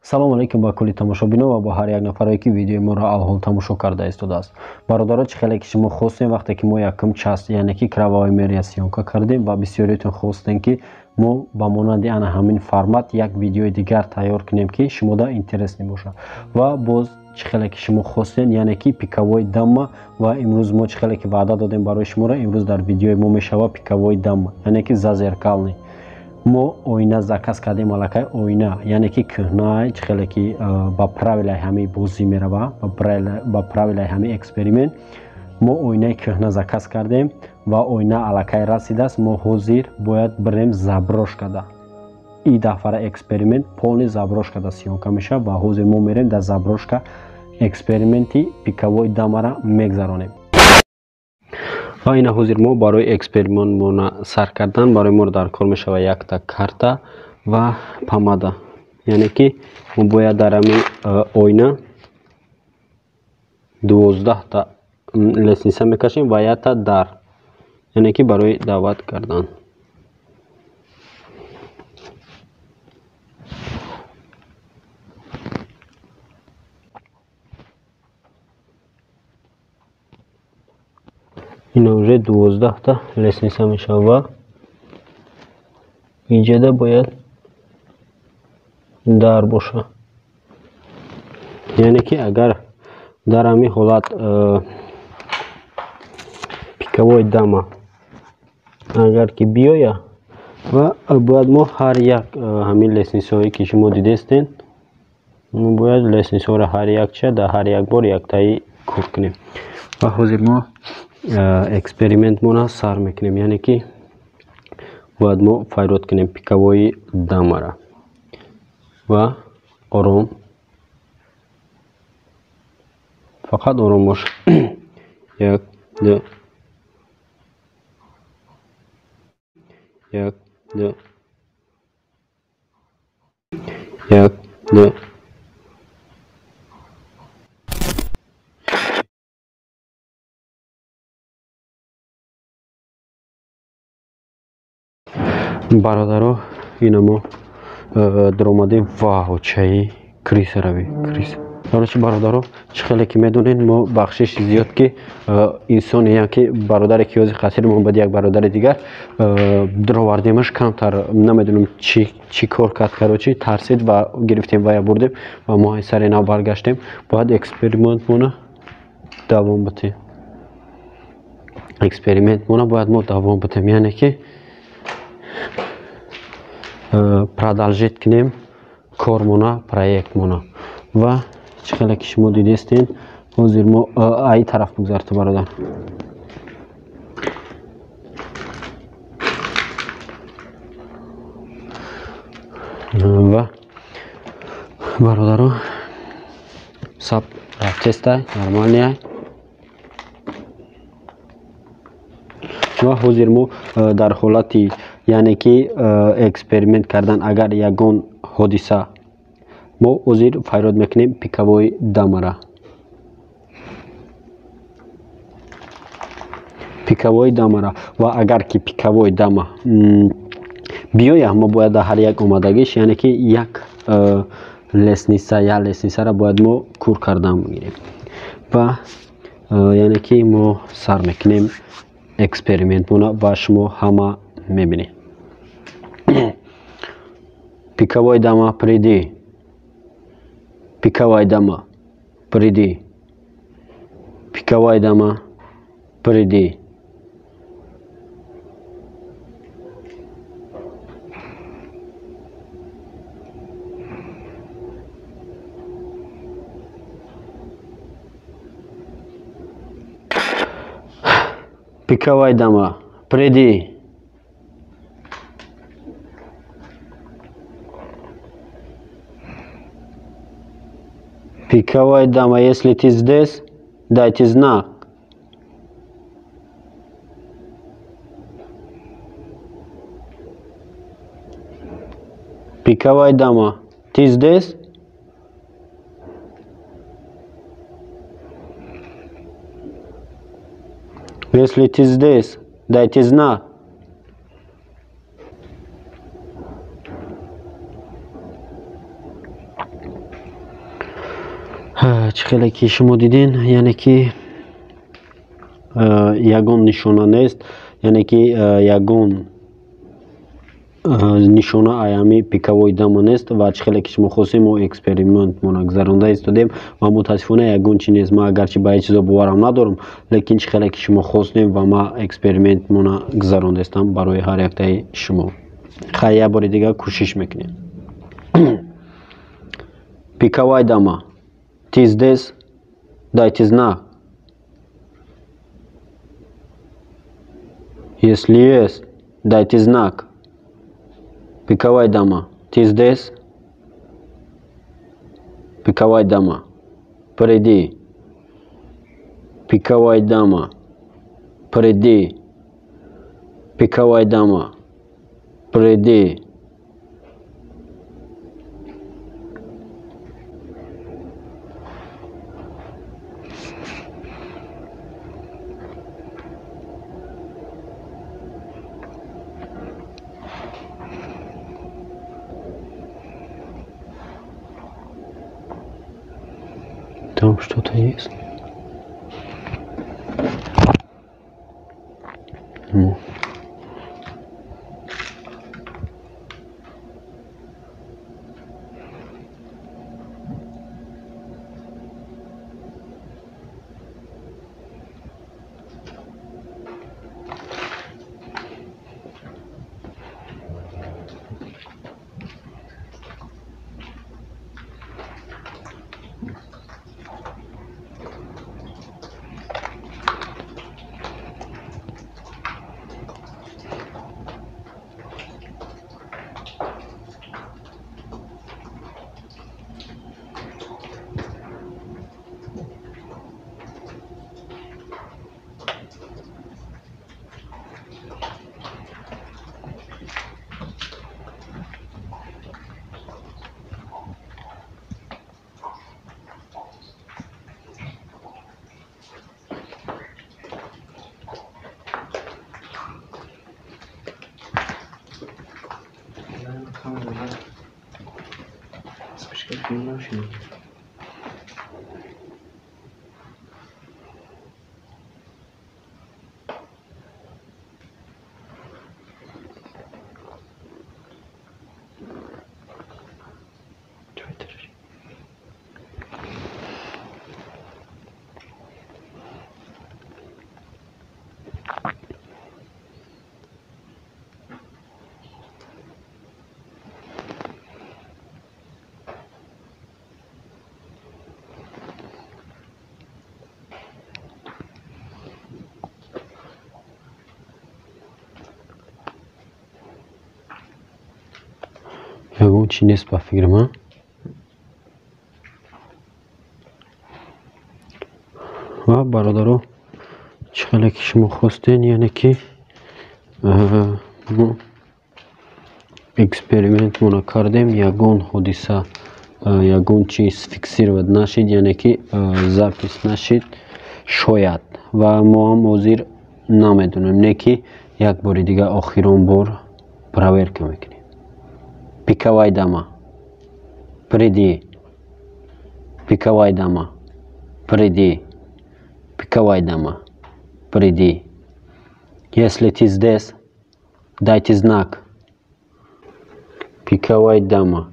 салом алейкум ба кулли тамошобинон ва ба ҳар як нафаре ки видеои моро алҳол тамошо карда истодааст. Бародаро, чӣ хеле ки шумо хостем вақте ки мо якум част яъне ки кровавой мерия сёмка кардем ва бисёриятон хостем ки мо ба монанди ана ҳамин формат як видеои дигар тайёр кунем ки шумода интересни бошад. Ва боз чӣ хеле ки шумо хостем яъне ки пиковой дамма ва имрӯз мо чӣ хеле ки ваъда додем барои шуморо, имрӯз дар видеои мо мешавад пиковой дамма яъне ки зазеркални. мо оина заказ кардем аллакай оина яъне ки кӯҳна чӣ хеле ки ба правилаи ҳамаи бозӣ мерава ба правилаи ҳамаи эксперимент мо оинаи кӯҳна заказ кардем ва оина аллакай расидааст. мо ҳозир бояд бирем заброшкада. И дафъара эксперимент полни заброшкада сиёмка мешавад ва ҳозир мо мерем дар заброшка эксперименти пиковой даммара мегзаронем. ва ина ҳозир мо барои экспериментмона сар кардан барои мо дар кор мешавад якта карта ва помада. яъне ки мо бояд дар ҳамин оина 12 лесница мекашем ва якта дар яъне ки барои даъват кардан. ина уже 12 лесница мешавад. инҷода бояд дар боша. яъне ки агар дар ҳамин ҳолат пиковой дамма агар ки биёя ва бояд мо ҳар як ҳамин лесницаҳое ки шумо дидестен мо бояд лесницаҳоро ҳар якча дар ҳар як бор яктаи кор кунем. ва ҳозир мо экспериментмона сар мекунем яъне ки бояд мо файрод кунем пиковои даммара ва ором фақат ором бош. як ду як ду як ду бародаро, ина мо даромадем ваҳочаи крисарави криса. бародаро, чӣ хеле ки медонед мо бахшиши зиёд ки инсоне як ки бародаре ки ёзи хатир моҳаммад як бародари дигар даровардемаш камтар намедонам чӣ кор кард карочи тарсид ва гирифтем вая бурдем ва мо сари нав баргаштем. бояд экспериментмона давом битем. экспериментмона бояд мо давом битем яъне ки продолжит кунем кормона проектмона. ва чӣ хеле ки шумо дидестен ҳозир мо аи тараф бугзар ту бародар. ва бародаро саб рафтестай нормалния. ва ҳозир мо дар ҳолати яъне ки эксперимент кардан агар ягон ҳодиса мо ҳозир файрод мекунем пиковой даммара. пиковой даммара ва агар ки пиковой дамма биёя мо бояд дар ҳар як омадагиш яъне ки як лесницаро бояд мо кур кардан бигирем. ва яъне ки мо сар мекунем экспериментмона ва шумо ҳама мебинед. пиковой дамма приди. пиковой дамма приди. пиковой дамма приди. пиковой дамма приди. пиковой дамма, если ты здесь, дайте знак. пиковой дамма, ты здесь? Если ты здесь, дайте знак. чихеле ки шумо дидин, яъне ки ягон нишона нест, яъне ки ягон нишона аями пикавои дама нест ва чихеле ки шумо хостем мо экспериментмона гузаронда истодем ва мутаассифона ягон чи нест. Ман агарчи ба ҳеҷ чизо боварам надорам, лекин чихеле ки шумо хостем ва ман экспериментмона гузарондастам барои ҳар яктаи шумо. Хай як бори дига кӯшиш мекунем. Пикавай дама тиз дес дайте знак. Если есть, дайте знак. Пикавай дама тиз дес. Пикавай дама приди. Пикавай дама приди. Пикавай дама приди. Там что-то есть. ягон чи нест ба фикри ман. ва бародаро чихеле ки шумо хостен, яъне ки мо экспериментмона кардем, ягон ҳодиса ягон чиз фиксироват нашид, яъне ки запис нашид шояд, ва мо ҳам ҳозир намедонем, не ки як бори дига охирон бор проверка мекунем. Пикавай дама приди. Пикавай дама приди. Пикавай дама приди. Если ты здесь, дайте знак. Пикавай дама.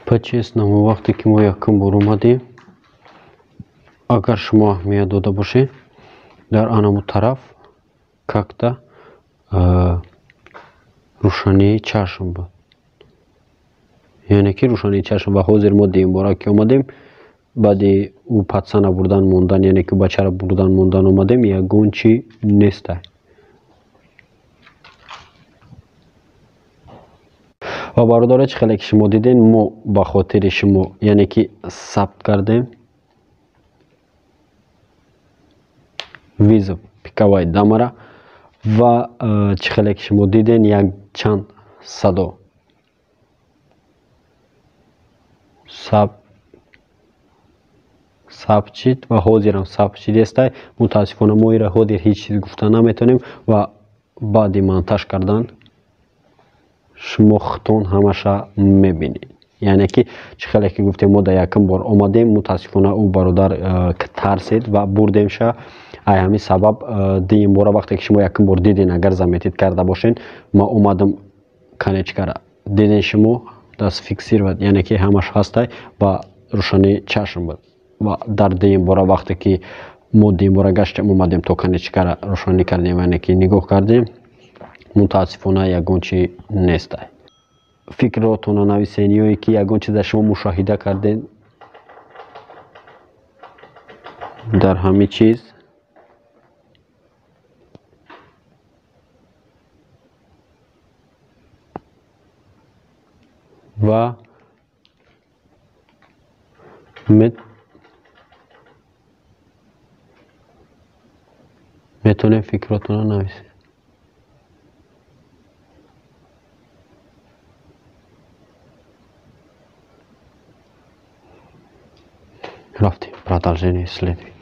По-честному, вақте ки мо якум бор омадем, агар шумо аҳамият дода бошед, дар анамо тараф какта рӯшании чашм буд. Яъне ки рӯшании чашм ва ҳозир мо дуюм бора ки омадем, баъди ӯ патсана бурдан мондан, яъне ки бачара бурдан мондан омадем, ягон чӣ нестай. ва бародаро, чӣ хеле ки шумо диден, мо ба хотири шумо яъне ки сабт кардем визов пикавай дамара ва чӣ хеле ки шумо диден, якчанд садо сабт шид ва ҳозирам сабт шидестай. Мутаассифона мо ира ҳозир ҳеҷ чиз гуфта наметонем ва баъди монтаж кардан шумо худтон ҳамаша мебинед. Яъне ки чӣ хеле ки гуфтем, мо дар якум бор омадем, мутаассифона ӯ бародар тарсид ва бурдемша. Ай ҳамин сабаб дуюм бора вақте ки шумо якум бор диден, агар заметид карда бошен, ма омадам канечкара диден шумо даст фиксировать, яъне ки ҳамаш ҳастай ба рӯшании чашм буд. Ва дар дуюм бора вақте ки мо дуюм бора гаштем омадем то канечкара рӯшанӣ кардем, яъне ки нигоҳ кардем, мутаассифона ягон чӣ нестай. Фикротонро нависен, ёе ки ягон чиза шумо мушоҳида карден дар ҳамин чиз. ва метонем фикротонро нависед. Рафтем. Продолжение следует.